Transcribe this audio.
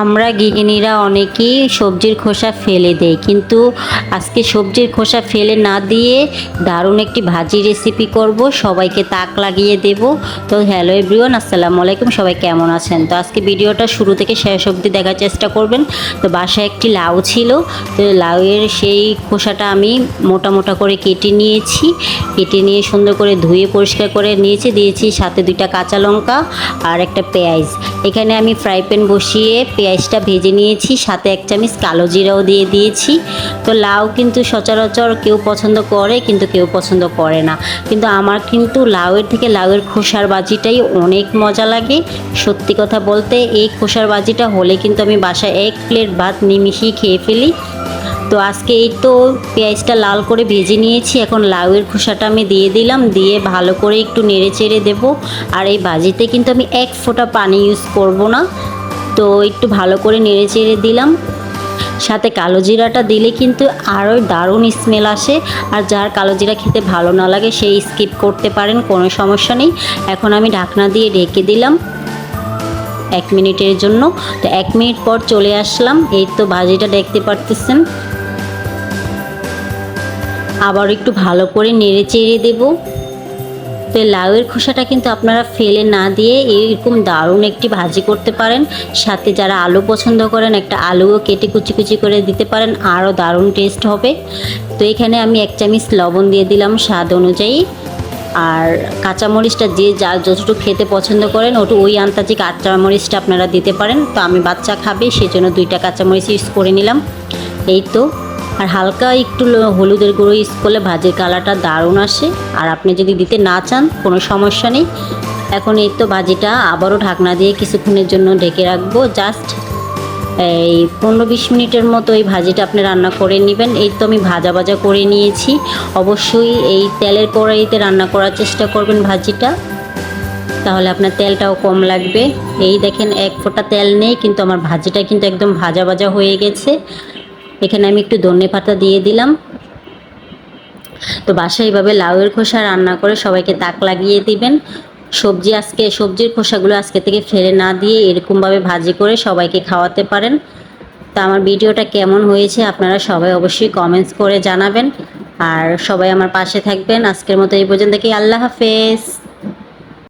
আমরা গৃহিণীরা অনেকেই সবজির খোসা ফেলে দেই, কিন্তু আজকে সবজির খোসা ফেলে না দিয়ে দারুণ একটি ভাজি রেসিপি করব, সবাইকে তাক লাগিয়ে দেব। তো হ্যালো এভরিওয়ান, আসসালামু আলাইকুম। সবাই কেমন আছেন? তো আজকে ভিডিওটা শুরু থেকে শেষ অবধি দেখার চেষ্টা করবেন। তো বাসায় একটি লাউ ছিল, তো লাউয়ের সেই খোসাটা আমি মোটা মোটা করে কেটে নিয়েছি। কেটে নিয়ে সুন্দর করে ধুয়ে পরিষ্কার করে দিয়েছি সাথে 2টা কাঁচা লঙ্কা আর একটা পেঁয়াজ। এখানে আমি ফ্রাই প্যান বসিয়ে পেঁয়াজটা ভেজে নিয়েছি, সাথে 1 চামচ কালো জিরাও দিয়ে দিয়েছি। তো লাউ কিন্তু সচরাচর কেউ পছন্দ করে, কিন্তু কেউ পছন্দ করে না, কিন্তু আমার কিন্তু লাউয়ের থেকে লাউয়ের খোসার ভাজিটাই অনেক মজা লাগে। সত্যি কথা বলতে এই খোসার ভাজিটা হলে কিন্তু আমি বাসায় 1 প্লেট ভাত নিমিশেই খেয়ে ফেলি। তো আজকে এই তো পেঁয়াজটা লাল করে ভেজে নিয়েছি, এখন লাউয়ের খোসাটা আমি দিয়ে দিলাম, দিয়ে ভালো করে একটু নেড়ে চেড়ে দেবো। আর এই ভাজিতে কিন্তু আমি 1 ফোঁটা পানি ইউজ করব না। তো একটু ভালো করে নেড়ে চেড়ে দিলাম, সাথে কালো জিরাটা দিলে কিন্তু আরও দারুণ স্মেল আসে। আর যার কালো জিরা খেতে ভালো না লাগে সেই স্কিপ করতে পারেন, কোনো সমস্যা নেই। এখন আমি ঢাকনা দিয়ে ঢেকে দিলাম 1 মিনিটের জন্য। তো 1 মিনিট পর চলে আসলাম, এই তো ভাজিটা দেখতে পারতেছেন। আবার একটু ভালো করে নেড়ে চেড়ে দেব। তো লাউয়ের খোসাটা কিন্তু আপনারা ফেলে না দিয়ে এরকম দারুণ একটি ভাজি করতে পারেন। সাথে যারা আলু পছন্দ করেন, একটা আলুও কেটে কুচি কুচি করে দিতে পারেন, আরও দারুণ টেস্ট হবে। তো এখানে আমি 1 চামচ লবণ দিয়ে দিলাম স্বাদ অনুযায়ী। আর কাঁচামরিচটা যে যা যতটুকু খেতে পছন্দ করেন ওই আন্দাজে কাঁচামরিচটা আপনারা দিতে পারেন। তো আমি বাচ্চা খাবে সেজন্য 2টা কাঁচামরিচ ইউজ করে নিলাম। এই তো, আর হালকা একটু হলুদের গুঁড়ো ইউজ করলে ভাজির কালারটা দারুণ আসে। আর আপনি যদি দিতে না চান কোনো সমস্যা নেই। এখন এই তো ভাজিটা আবারও ঢাকনা দিয়ে কিছুক্ষণের জন্য ঢেকে রাখবো। জাস্ট এই 15-20 মিনিটের মতো এই ভাজিটা আপনি রান্না করে নেবেন। এই তো আমি ভাজা ভাজা করে নিয়েছি। অবশ্যই এই তেলের কড়াইতে রান্না করার চেষ্টা করবেন ভাজিটা, তাহলে আপনার তেলটাও কম লাগবে। এই দেখেন 1 ফোঁটা তেল নেই, কিন্তু আমার ভাজিটা কিন্তু একদম ভাজা ভাজা হয়ে গেছে। এখানে আমি একটু ধনেপাতা দিয়ে দিলাম। তো বাসায় এইভাবে লাউয়ের খোসা রান্না করে সবাইকে তাক লাগিয়ে দিবেন। সবজির খোসাগুলো আজকে থেকে ফেলে না দিয়ে এরকমভাবে ভাজি করে সবাইকে খাওয়াতে পারেন। তো আমার ভিডিওটা কেমন হয়েছে আপনারা সবাই অবশ্যই কমেন্টস করে জানাবেন। আর সবাই আমার পাশে থাকবেন। আজকের মতো এই পর্যন্ত, কি আল্লাহ হাফেজ।